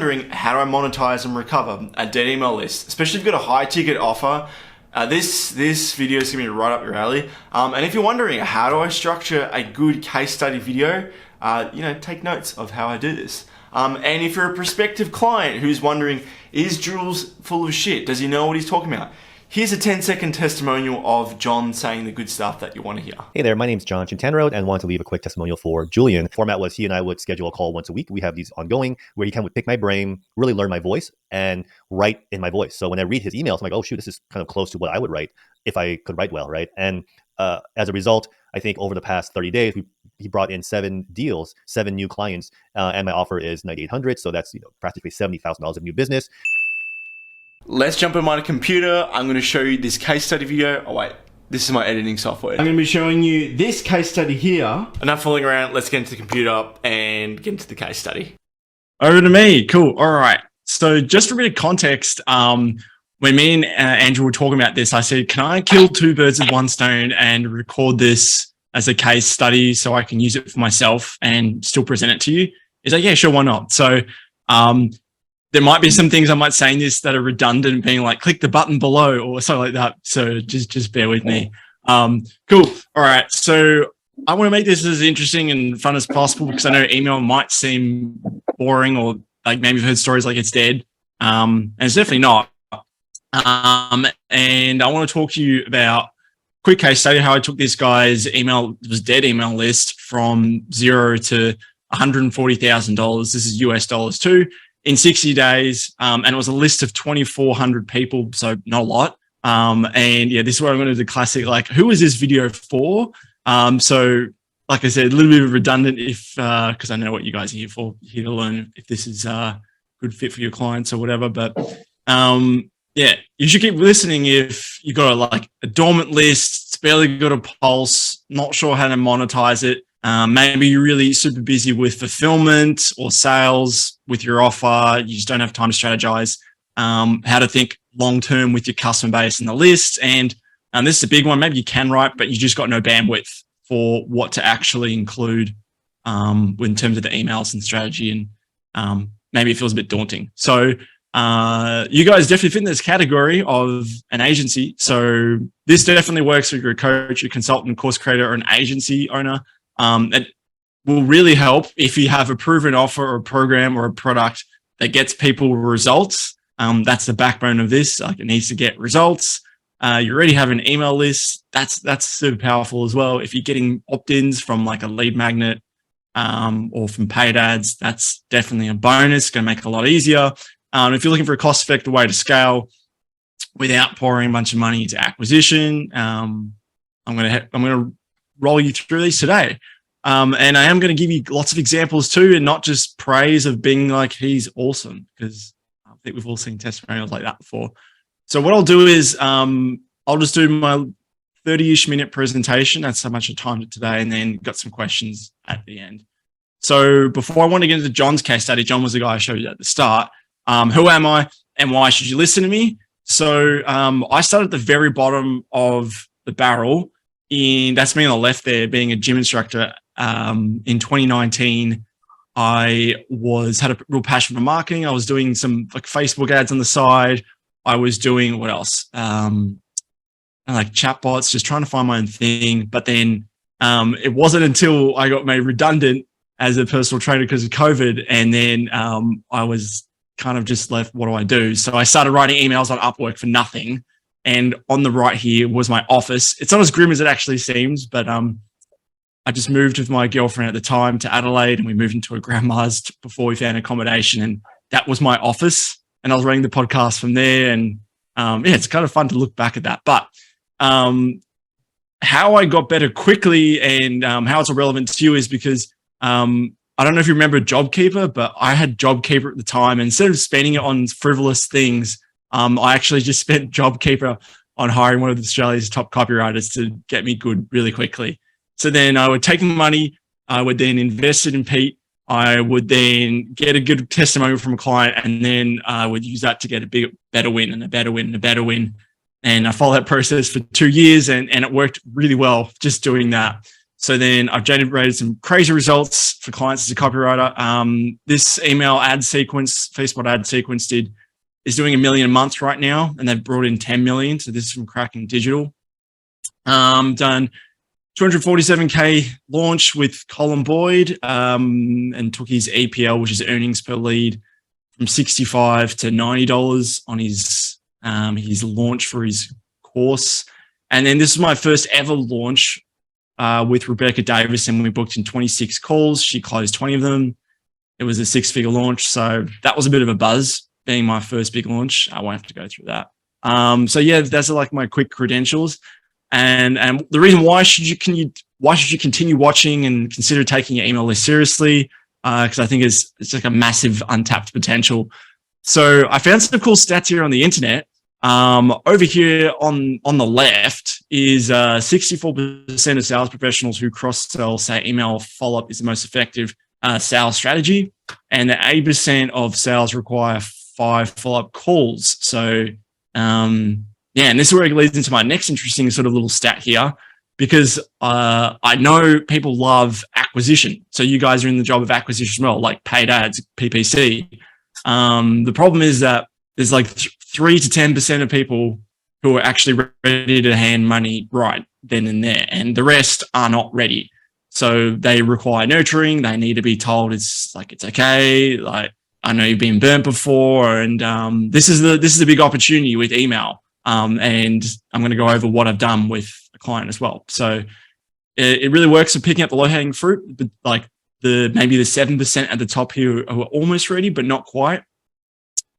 Wondering how do I monetize and recover a dead email list, especially if you've got a high ticket offer. This video is gonna be right up your alley. And if you're wondering how do I structure a good case study video, take notes of how I do this. And if you're a prospective client who's wondering, is Jules full of shit? Does he know what he's talking about? Here's a 10-second testimonial of John saying the good stuff that you want to hear. Hey there, my name's John Chintanrode and wanted to leave a quick testimonial for Julian. The format was he and I would schedule a call once a week. We have these ongoing where he kind of would pick my brain, really learn my voice and write in my voice. So when I read his emails, I'm like, oh shoot, this is kind of close to what I would write if I could write well, right? And as a result, I think over the past 30 days, he brought in 7 deals, 7 new clients, and my offer is $9,800. So that's practically $70,000 of new business. Let's jump on my computer. I'm going to show you this case study video. Oh wait, this is my editing software. I'm going to be showing you this case study here. Enough fooling around. Let's get into the computer and get into the case study. Over to me. Cool. All right. So just for a bit of context, when me and Andrew were talking about this, I said, can I kill 2 birds with one stone and record this as a case study so I can use it for myself and still present it to you? He's like, yeah, sure. Why not? So, there might be some things I might say in this that are redundant, being like, click the button below or something like that. So just bear with me. Cool. All right. So I want to make this as interesting and fun as possible because I know email might seem boring or like maybe you've heard stories like it's dead. And it's definitely not. And I want to talk to you about quick case study, how I took this guy's dead email list from 0 to $140,000. This is US dollars too. In 60 days, and it was a list of 2,400 people, so not a lot. And yeah, this is where I'm going to do the classic, like, who is this video for? So like I said, a little bit of redundant because I know what you guys are here for, here to learn if this is a good fit for your clients or whatever. But yeah, you should keep listening if you've got a dormant list, it's barely got a pulse, not sure how to monetize it. Maybe you're really super busy with fulfillment or sales with your offer. You just don't have time to strategize how to think long-term with your customer base and the list. And this is a big one. Maybe you can write, but you just got no bandwidth for what to actually include in terms of the emails and strategy. And maybe it feels a bit daunting. So you guys definitely fit in this category of an agency. So this definitely works if you're a coach, a consultant, course creator, or an agency owner. It will really help if you have a proven offer or a program or a product that gets people results. That's the backbone of this. Like, it needs to get results. You already have an email list. That's super powerful as well. If you're getting opt-ins from like a lead magnet or from paid ads, that's definitely a bonus. It's going to make it a lot easier. If you're looking for a cost-effective way to scale without pouring a bunch of money into acquisition, I'm going to roll you through these today. And I am going to give you lots of examples too, and not just praise of being like, he's awesome, because I think we've all seen testimonials like that before. So what I'll do is I'll just do my 30-ish minute presentation. That's how much I timed it today, and then got some questions at the end. So before I want to get into John's case study, John was the guy I showed you at the start. Who am I and why should you listen to me? So I started at the very bottom of the barrel. That's me on the left there, being a gym instructor. In 2019, I had a real passion for marketing. I was doing some like Facebook ads on the side. I was doing what else? Like chatbots, just trying to find my own thing. But then it wasn't until I got made redundant as a personal trainer because of COVID. And then I was kind of just left, what do I do? So I started writing emails on Upwork for nothing. And on the right here was my office. It's not as grim as it actually seems, but I just moved with my girlfriend at the time to Adelaide, and we moved into a grandma's before we found accommodation. And that was my office. And I was running the podcast from there. And yeah, it's kind of fun to look back at that. But how I got better quickly and how it's relevant to you is because I don't know if you remember JobKeeper, but I had JobKeeper at the time. And instead of spending it on frivolous things, I actually just spent JobKeeper on hiring one of Australia's top copywriters to get me good really quickly. So then I would take the money, I would then invest it in Pete, I would then get a good testimonial from a client, and then I would use that to get a better win and a better win and a better win. And I followed that process for 2 years, and it worked really well just doing that. So then I've generated some crazy results for clients as a copywriter. This email ad sequence, Facebook ad sequence is doing $1 million a month right now, and they've brought in 10 million. So this is from Kraken Digital. Done 247K launch with Colin Boyd, and took his EPL, which is earnings per lead, from $65 to $90 on his launch for his course. And then this is my first ever launch with Rebecca Davis, and we booked in 26 calls. She closed 20 of them. It was a 6-figure launch. So that was a bit of a buzz, being my first big launch. I won't have to go through that. So yeah, that's like my quick credentials. And the reason why should you continue watching and consider taking your email list seriously? Because I think it's like a massive untapped potential. So I found some cool stats here on the internet. Over here on the left is 64% of sales professionals who cross-sell say email follow-up is the most effective sales strategy, and that 80% of sales require 5 follow-up calls. So yeah, and this is where it leads into my next interesting sort of little stat here, because I know people love acquisition. So you guys are in the job of acquisition as well, like paid ads, PPC. The problem is that there's like 3 to 10% of people who are actually ready to hand money right then and there, and the rest are not ready. So they require nurturing. They need to be told it's okay. Like, I know you've been burnt before, and this is the big opportunity with email. And I'm going to go over what I've done with a client as well. So it really works for picking up the low-hanging fruit, but like maybe the 7% at the top here who are almost ready but not quite.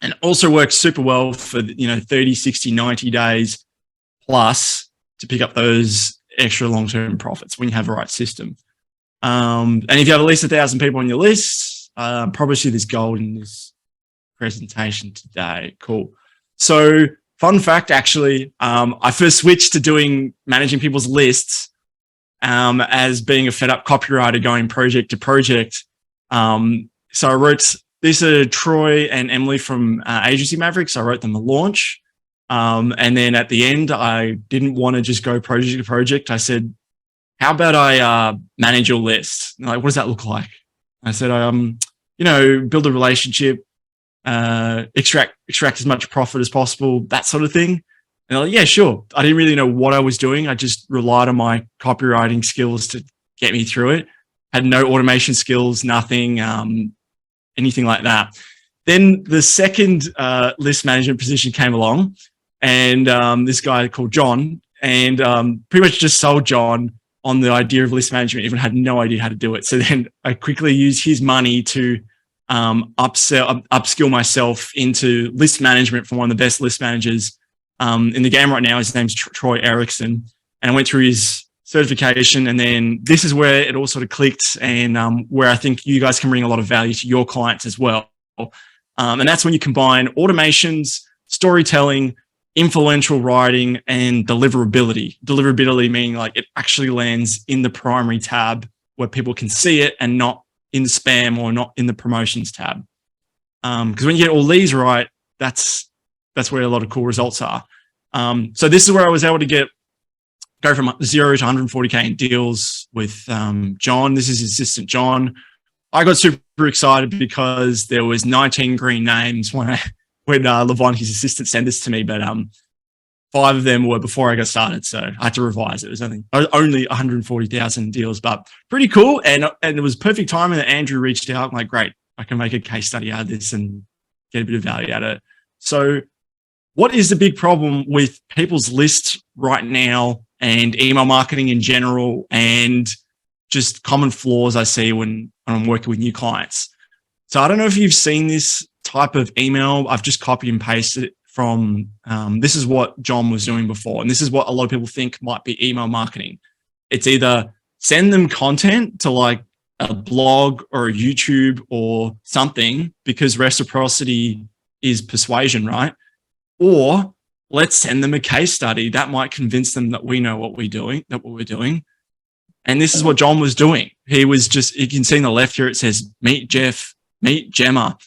And also works super well for 30, 60, 90 days plus to pick up those extra long-term profits when you have the right system. And if you have at least 1,000 people on your list, probably see this gold in this presentation today. Cool. So fun fact, actually, I first switched to managing people's lists as being a fed-up copywriter going project to project. So I wrote, these are Troy and Emily from Agency Mavericks. I wrote them a launch. And then at the end, I didn't want to just go project to project. I said, how about I manage your list? Like, what does that look like? I said, build a relationship, extract as much profit as possible, that sort of thing. And they're like, yeah, sure. I didn't really know what I was doing. I just relied on my copywriting skills to get me through it. Had no automation skills, nothing, anything like that. Then the second list management position came along, and this guy called John, and pretty much just sold John on the idea of list management, even had no idea how to do it. So then I quickly used his money to upskill myself into list management from one of the best list managers in the game right now. His name's Troy Erickson, and I went through his certification, and then this is where it all sort of clicked, and where I think you guys can bring a lot of value to your clients as well. And that's when you combine automations, storytelling, influential writing, and deliverability. Deliverability meaning like it actually lands in the primary tab where people can see it and not in the spam or not in the promotions tab. Because when you get all these right, that's where a lot of cool results are. So this is where I was able to go from 0 to 140K in deals with John. This is his assistant, John. I got super excited because there was 19 green names when Levon, his assistant, sent this to me, but 5 of them were before I got started, so I had to revise. It was only 140,000 deals, but pretty cool. And it was perfect timing that Andrew reached out. I'm like, great, I can make a case study out of this and get a bit of value out of it. So what is the big problem with people's lists right now and email marketing in general, and just common flaws I see when I'm working with new clients? So I don't know if you've seen this type of email. I've just copied and pasted it from, this is what John was doing before. And this is what a lot of people think might be email marketing. It's either send them content to like a blog or a YouTube or something, because reciprocity is persuasion, right? Or let's send them a case study that might convince them that we know what we're doing. And this is what John was doing. He was just, you can see on the left here, it says, meet Jeff, meet Gemma.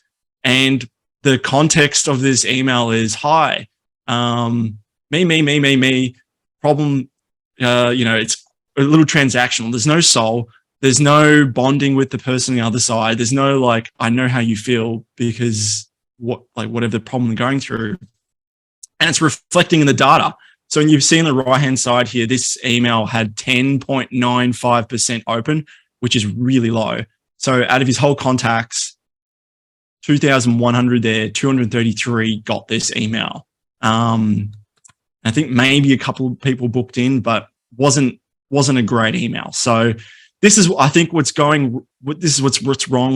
And the context of this email is, hi, me, problem, it's a little transactional. There's no soul. There's no bonding with the person on the other side. There's no like, I know how you feel because whatever the problem they're going through. And it's reflecting in the data. So when you see on the right-hand side here, this email had 10.95% open, which is really low. So out of his whole contacts, 2,100 there, 233 got this email. I think maybe a couple of people booked in, but wasn't a great email. So this is, I think, what's wrong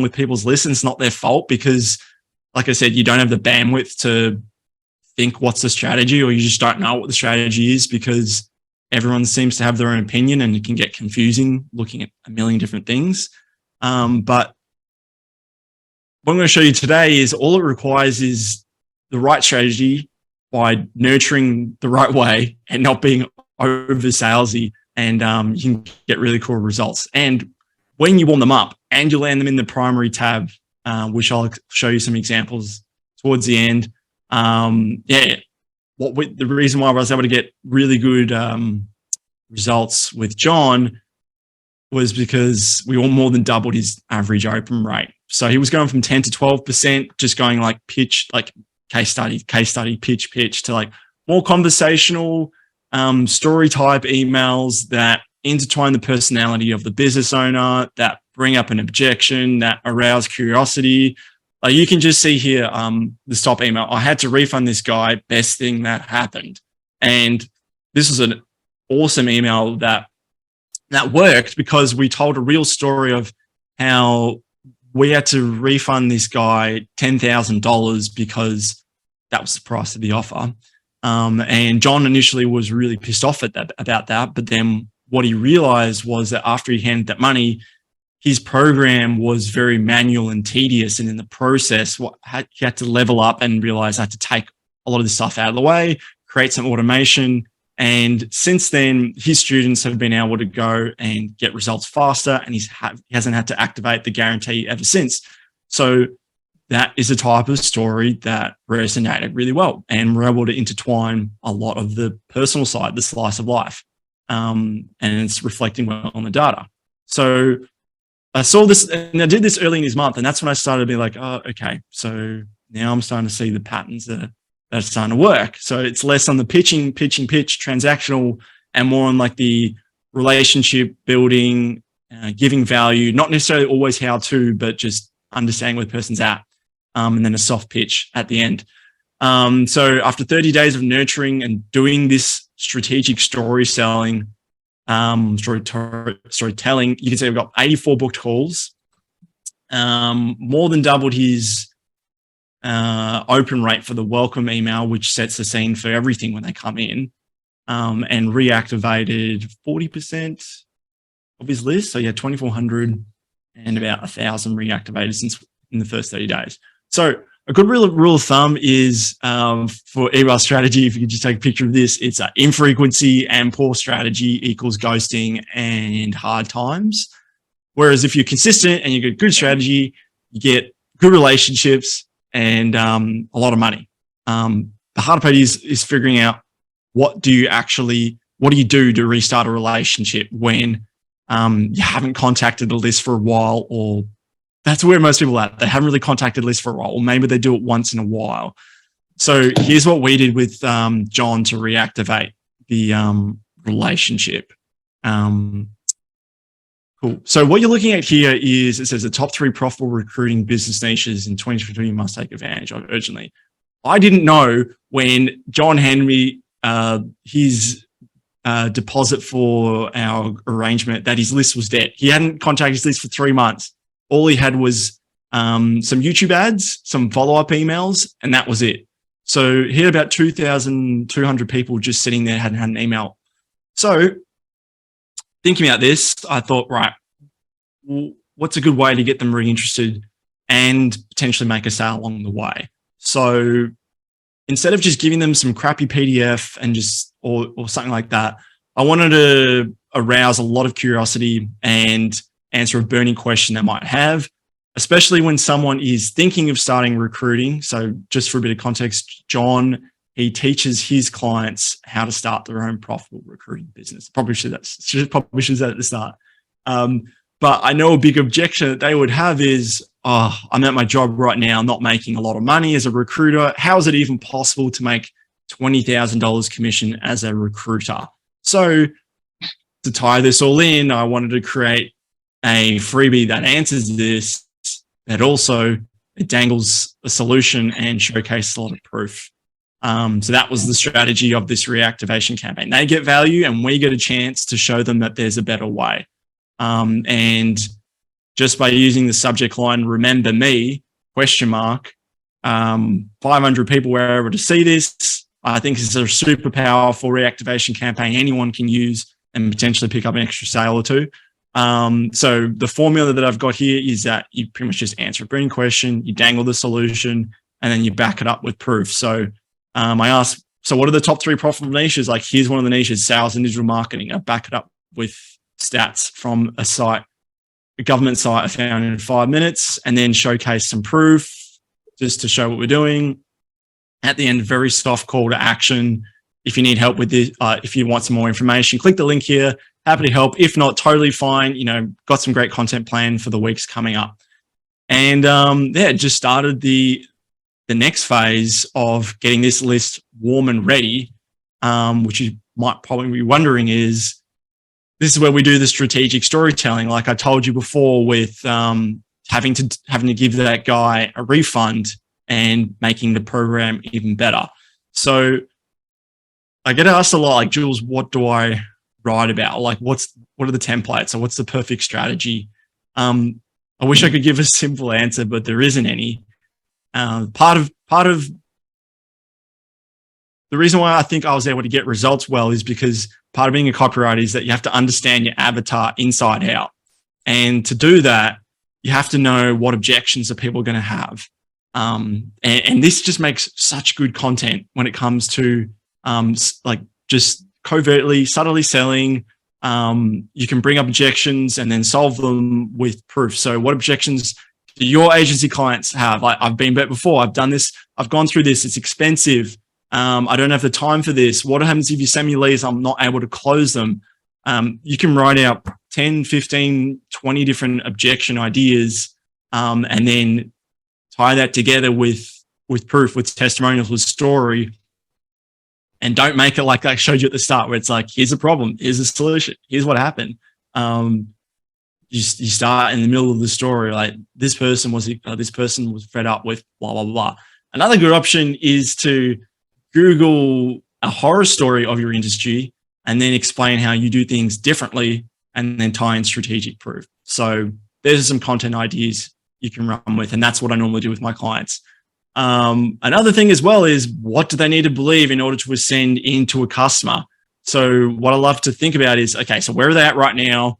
with people's lists. And it's not their fault because, like I said, you don't have the bandwidth to think what's the strategy, or you just don't know what the strategy is because everyone seems to have their own opinion and it can get confusing looking at a million different things. But what I'm going to show you today is all it requires is the right strategy by nurturing the right way and not being over salesy, and you can get really cool results. And when you warm them up and you land them in the primary tab, which I'll show you some examples towards the end. The reason why I was able to get really good results with John was because we all more than doubled his average open rate. So he was going from 10 to 12%, just going like pitch, like case study, pitch to like more conversational, story type emails that intertwine the personality of the business owner, that bring up an objection, that arouse curiosity. You can just see here, the stop email. I had to refund this guy. Best thing that happened. And this was an awesome email that worked because we told a real story of how we had to refund this guy $10,000 because that was the price of the offer. And John initially was really pissed off about that. But then what he realized was that after he handed that money, his program was very manual and tedious. And in the process, he had to level up and realize I had to take a lot of this stuff out of the way, create some automation. And since then, his students have been able to go and get results faster, and he hasn't had to activate the guarantee ever since. So that is a type of story that resonated really well. And we're able to intertwine a lot of the personal side, the slice of life. And it's reflecting well on the data. So I saw this, and I did this early in this month, and that's when I started to be like, oh, okay. So now I'm starting to see the patterns that are starting to work. So it's less on the pitch, transactional, and more on like the relationship building, giving value, not necessarily always how to, but just understanding where the person's at, and then a soft pitch at the end. So after 30 days of nurturing and doing this strategic storytelling, you can see we've got 84 booked calls, more than doubled his open rate for the welcome email, which sets the scene for everything when they come in, and reactivated 40% of his list. So yeah, 2,400 and about 1,000 reactivated since in the first 30 days. So a good rule of thumb is for email strategy, if you could just take a picture of this, it's infrequency and poor strategy equals ghosting and hard times. Whereas if you're consistent and you get good strategy, you get good relationships and a lot of money. The hard part is figuring out what do you do to restart a relationship when you haven't contacted the list for a while, or that's where most people are at. They haven't really contacted lists for a while, or maybe they do it once in a while. So here's what we did with John to reactivate the relationship. Cool. So what you're looking at here is, it says the top 3 profitable recruiting business niches in 2022 you must take advantage of urgently. I didn't know when John handed me his deposit for our arrangement that his list was dead. He hadn't contacted his list for 3 months. All he had was some YouTube ads, some follow-up emails, and that was it. So he had about 2,200 people just sitting there, hadn't had an email. So thinking about this, I thought, right, what's a good way to get them really interested and potentially make a sale along the way? So instead of just giving them some crappy PDF and or something like that, I wanted to arouse a lot of curiosity and answer a burning question they might have, especially when someone is thinking of starting recruiting. So just for a bit of context, John, he teaches his clients how to start their own profitable recruiting business. Probably should that at the start. But I know a big objection that they would have is, oh, I'm at my job right now, not making a lot of money as a recruiter. How is it even possible to make $20,000 commission as a recruiter? So to tie this all in, I wanted to create a freebie that answers this, that also it dangles a solution and showcases a lot of proof. So that was the strategy of this reactivation campaign. They get value and we get a chance to show them that there's a better way. And just by using the subject line, remember me, ? 500 people were able to see this. I think it's a super powerful reactivation campaign anyone can use and potentially pick up an extra sale or two. So the formula that I've got here is that you pretty much just answer a burning question, you dangle the solution, and then you back it up with proof. So I asked, so what are the top 3 profitable niches? Like, here's one of the niches, sales and digital marketing. I back it up with stats from a government site I found in 5 minutes, and then showcase some proof just to show what we're doing. At the end, very soft call to action. If you need help with this, if you want some more information, click the link here. Happy to help. If not, totally fine. You know, got some great content planned for the weeks coming up. And just started the next phase of getting this list warm and ready, which you might probably be wondering is, this is where we do the strategic storytelling. Like I told you before, with having to give that guy a refund and making the program even better. So I get asked a lot, like, Jules, what do I write about? Like, what are the templates, or what's the perfect strategy? I wish I could give a simple answer, but there isn't any. Part of the reason why I think I was able to get results well is because part of being a copywriter is that you have to understand your avatar inside out. And to do that, you have to know what objections are people going to have. And this just makes such good content when it comes to like just covertly, subtly selling. You can bring up objections and then solve them with proof. So what objections do your agency clients have? I've been bet before. I've done this. I've gone through this. It's expensive. I don't have the time for this. What happens if you send me leads? I'm not able to close them. You can write out 10, 15, 20 different objection ideas, and then tie that together with proof, with testimonials, with story. And don't make it like I showed you at the start, where it's like, here's a problem, here's a solution, here's what happened. You start in the middle of the story, like this person was fed up with blah, blah, blah. Another good option is to Google a horror story of your industry and then explain how you do things differently, and then tie in strategic proof. So there's some content ideas you can run with, and that's what I normally do with my clients. Another thing as well is, what do they need to believe in order to ascend into a customer? So what I love to think about is, okay, so where are they at right now?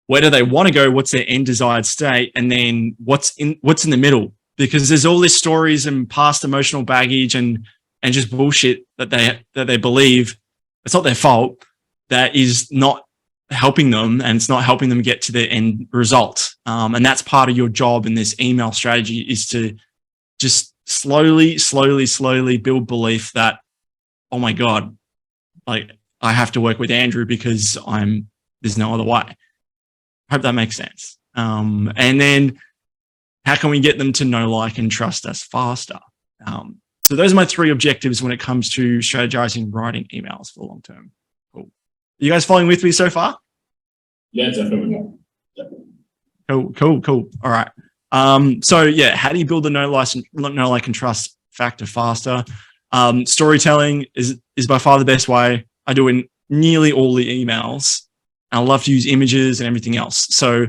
Where do they want to go? What's their end desired state? And then what's in the middle? Because there's all these stories and past emotional baggage and just bullshit that they believe. It's not their fault. That is not helping them, and it's not helping them get to their end result. And that's part of your job in this email strategy, is to just slowly build belief that, oh my God, like I have to work with Andrew because there's no other way. I hope that makes sense. And then how can we get them to know, like, and trust us faster? So those are my 3 objectives when it comes to strategizing writing emails for the long term. Cool. You guys following with me so far? Yeah, definitely. Cool. All right. So yeah, how do you build the know, like, and trust factor faster? Storytelling is by far the best way. I do in nearly all the emails. I love to use images and everything else. So,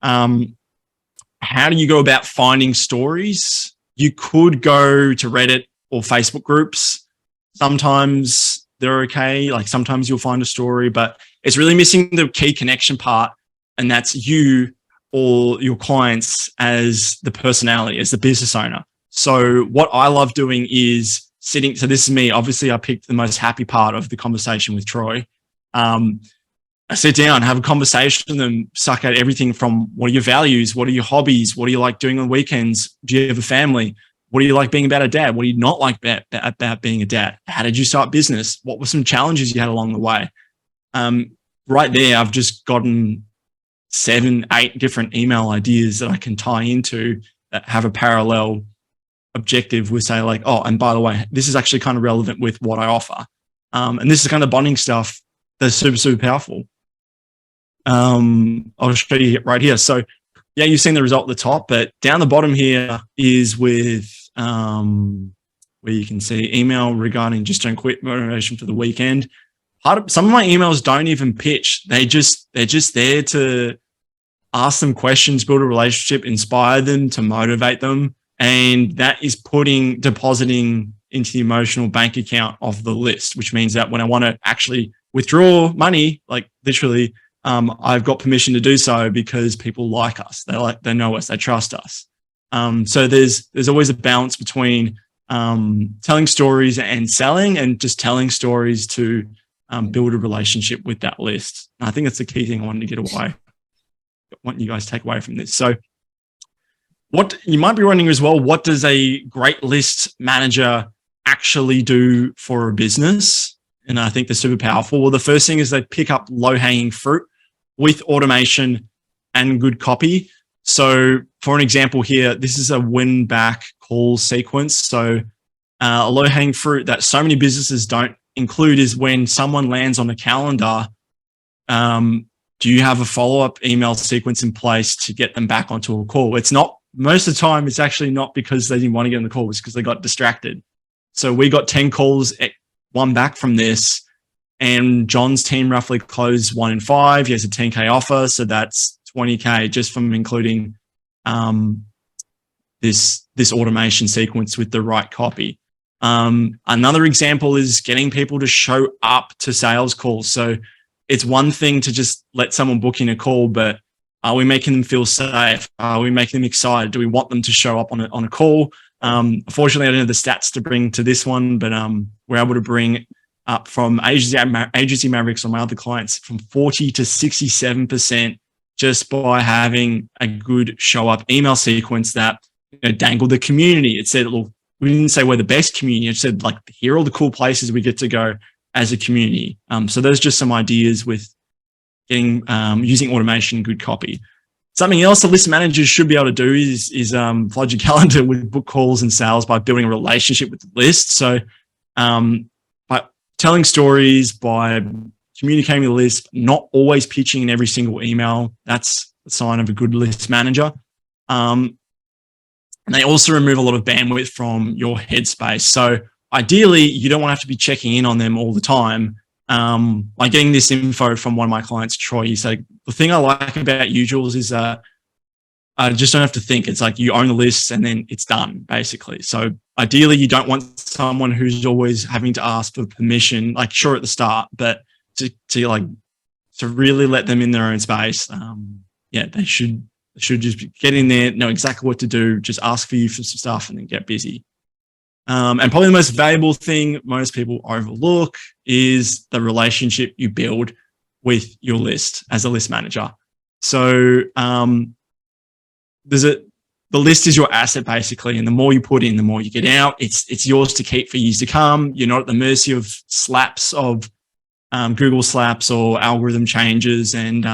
how do you go about finding stories? You could go to Reddit or Facebook groups. Sometimes they're okay. Like sometimes you'll find a story, but it's really missing the key connection part. And that's you or your clients as the personality, as the business owner. So what I love doing is sitting. So this is me. Obviously I picked the most happy part of the conversation with Troy. I sit down, have a conversation with them, suck out everything from, what are your values? What are your hobbies? What do you like doing on weekends? Do you have a family? What do you like being about a dad? What do you not like about being a dad? How did you start business? What were some challenges you had along the way? Right there, I've just gotten 7, 8 different email ideas that I can tie into that have a parallel objective with, say, like, oh, and by the way, this is actually kind of relevant with what I offer. And this is kind of bonding stuff that's super, super powerful. I'll show you right here. So yeah, you've seen the result at the top, but down the bottom here is with where you can see email regarding just don't quit, motivation for the weekend. Some of my emails don't even pitch. They're just there to ask them questions, build a relationship, inspire them, to motivate them. And that is depositing into the emotional bank account of the list, which means that when I want to actually withdraw money, like literally, I've got permission to do so because people like us. They know us, they trust us. So there's always a balance between telling stories and selling, and just telling stories to build a relationship with that list. And I think that's the key thing I wanted to want you guys to take away from this. So what you might be wondering as well, what does a great list manager actually do for a business? And I think they're super powerful. Well, the first thing is they pick up low-hanging fruit with automation and good copy. So for an example here, this is a win back call sequence. So a low-hanging fruit that so many businesses don't include is when someone lands on a calendar, do you have a follow-up email sequence in place to get them back onto a call? It's not, most of the time, it's actually not because they didn't want to get on the call, it's because they got distracted. So we got 10 calls, 1 back from this, and John's team roughly closed 1 in 5. He has a 10K offer, so that's 20K just from including this automation sequence with the right copy. Another example is getting people to show up to sales calls. So it's one thing to just let someone book in a call, but are we making them feel safe? Are we making them excited? Do we want them to show up on a call? Unfortunately, I don't have the stats to bring to this one, but we're able to bring up from Agency Mavericks on my other clients from 40 to 67% just by having a good show up email sequence that dangled the community. It said, look, we didn't say we're the best community. It said, like, here are all the cool places we get to go as a community. So there's just some ideas with getting using automation and good copy. Something else the list managers should be able to do is flood your calendar with book calls and sales by building a relationship with the list. So by telling stories, by communicating with the list, not always pitching in every single email, that's a sign of a good list manager. And they also remove a lot of bandwidth from your headspace. So ideally, you don't want to have to be checking in on them all the time. Like getting this info from one of my clients, Troy, he said, the thing I like about you, Jules, is I just don't have to think. It's like you own the list and then it's done, basically. So ideally, you don't want someone who's always having to ask for permission, like sure at the start, but to really let them in their own space. Yeah, they should just get in there, know exactly what to do, just ask for you for some stuff and then get busy. And probably the most valuable thing most people overlook is the relationship you build with your list as a list manager. So the list is your asset, basically, and the more you put in, the more you get out. It's yours to keep for years to come. You're not at the mercy of slaps of Google slaps or algorithm changes. And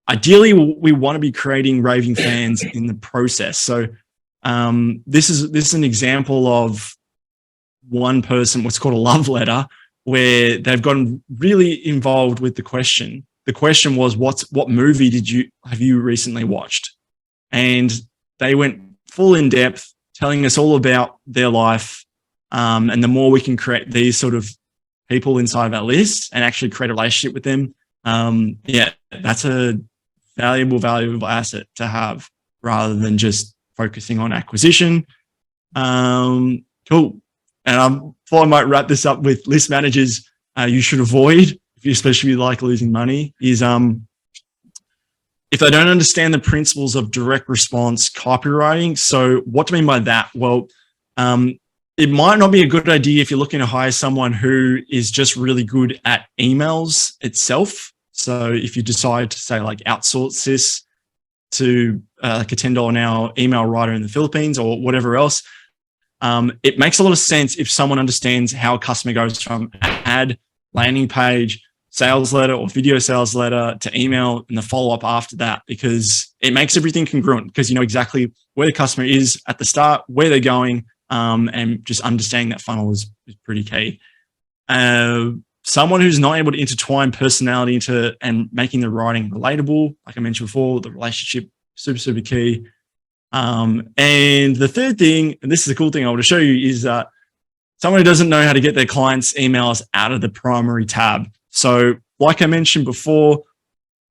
ideally, we want to be creating raving fans in the process. So this is an example of one person, what's called a love letter, where they've gotten really involved with the question. The question was, what movie have you recently watched? And they went full in depth, telling us all about their life. And the more we can create these sort of people inside of our list and actually create a relationship with them, yeah, that's a valuable asset to have rather than just focusing on acquisition. Cool. And I thought I might wrap this up with list managers you should avoid, especially if you like losing money, is if they don't understand the principles of direct response copywriting. So what do I mean by that? Well, it might not be a good idea if you're looking to hire someone who is just really good at emails itself. So if you decide to say like outsource this to like a $10 an hour email writer in the Philippines or whatever else, It makes a lot of sense if someone understands how a customer goes from ad, landing page, sales letter or video sales letter to email and the follow-up after that, because it makes everything congruent, because you know exactly where the customer is at the start, where they're going, and just understanding that funnel is pretty key. Someone who's not able to intertwine personality into and making the writing relatable, like I mentioned before, the relationship, super key. And the third thing, and this is a cool thing I want to show you, is that someone who doesn't know how to get their clients' emails out of the primary tab. So like I mentioned before,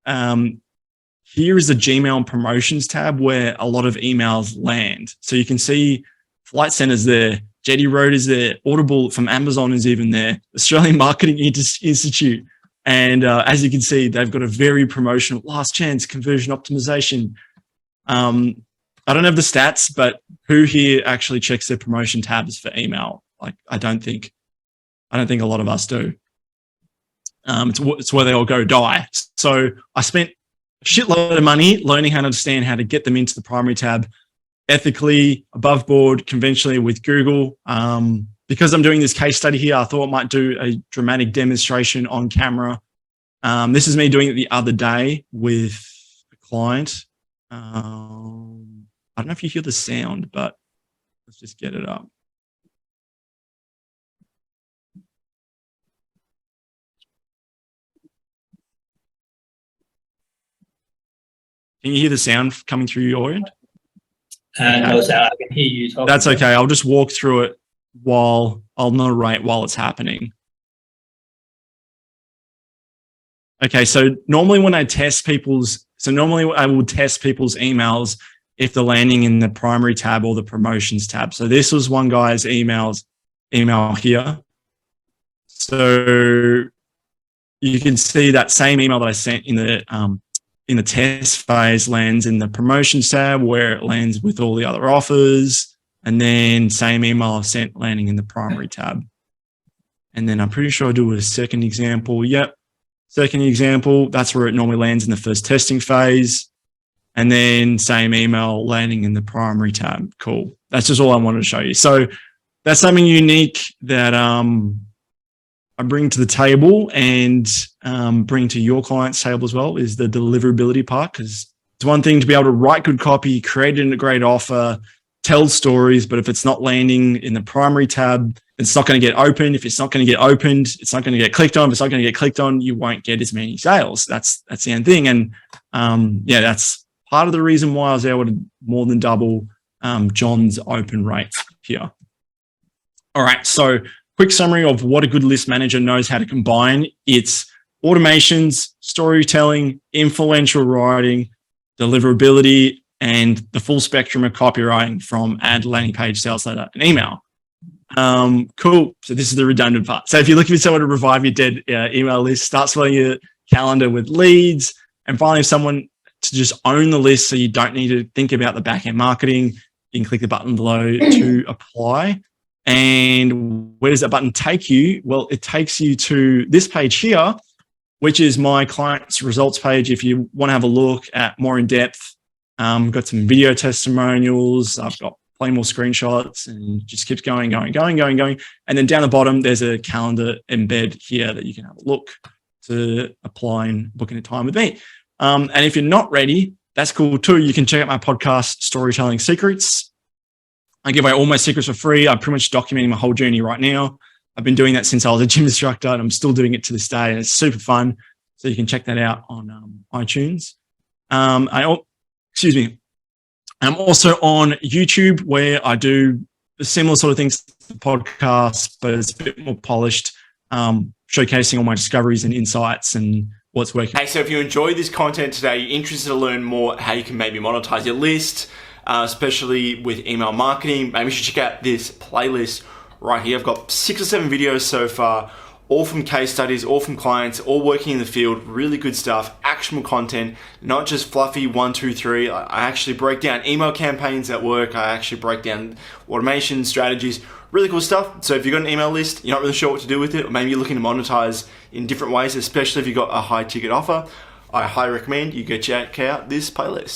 here is the Gmail promotions tab where a lot of emails land. So you can see Flight Centre's there, JD Road is there, Audible from Amazon is even there, Australian Marketing Institute. And as you can see, they've got a very promotional last chance conversion optimization. I don't have the stats, but who here actually checks their promotion tabs for email? Like, I don't think a lot of us do. It's where they all go die. So I spent a shitload of money learning how to understand how to get them into the primary tab ethically, above board, conventionally with Google. Because I'm doing this case study here, I thought I might do a dramatic demonstration on camera. This is me doing it the other day with a client. I don't know if you hear the sound, but let's just get it up. Can you hear the sound coming through your end? No sound. I can hear you talking. That's okay. I'll just walk through it while I'll narrate while it's happening. Okay, so normally when I test people's, normally I will test people's emails if they're landing in the primary tab or the promotions tab. So this was one guy's email here. So you can see that same email that I sent in the test phase lands in the promotions tab where it lands with all the other offers. And then same email I've sent landing in the primary tab. And then I'm pretty sure I'll do a second example. Yep. Second example, that's where it normally lands in the first testing phase. And then same email landing in the primary tab. Cool. That's just all I wanted to show you. So that's something unique that I bring to the table and bring to your client's table as well, is the deliverability part. Because it's one thing to be able to write good copy, create a great offer, tell stories, but if it's not landing in the primary tab, it's not going to get opened. If it's not going to get opened, it's not going to get clicked on. If it's not going to get clicked on, you won't get as many sales. That's the end thing. And yeah, that's part of the reason why I was able to more than double John's open rates here. All right, so quick summary of what a good list manager knows how to combine. It's automations, storytelling, influential writing, deliverability, and the full spectrum of copywriting from ad, landing page, sales letter, and email. Cool. So this is the redundant part. So if you're looking for someone to revive your dead email list, start filling your calendar with leads, and finally someone to just own the list so you don't need to think about the back-end marketing, you can click the button below to apply. And where does that button take you? Well, it takes you to this page here, which is my client's results page. If you want to have a look at more in depth, got some video testimonials. I've got plenty more screenshots, and just keeps going. And then down the bottom, there's a calendar embed here that you can have a look to apply and book in a time with me. And if you're not ready, that's cool too. You can check out my podcast, Storytelling Secrets. I give away all my secrets for free. I'm pretty much documenting my whole journey right now. I've been doing that since I was a gym instructor, and I'm still doing it to this day, and it's super fun. So you can check that out on iTunes. Excuse me. I'm also on YouTube, where I do the similar sort of things to the podcast, but it's a bit more polished, showcasing all my discoveries and insights and what's working. Hey, so if you enjoyed this content today, you're interested to learn more how you can maybe monetize your list, especially with email marketing, maybe you should check out this playlist right here. I've got 6 or 7 videos so far, all from case studies, all from clients, all working in the field, really good stuff, actionable content, not just fluffy 1, 2, 3. I actually break down email campaigns at work. I actually break down automation strategies, really cool stuff. So if you've got an email list, you're not really sure what to do with it, or maybe you're looking to monetize in different ways, especially if you've got a high ticket offer, I highly recommend you go check out this playlist.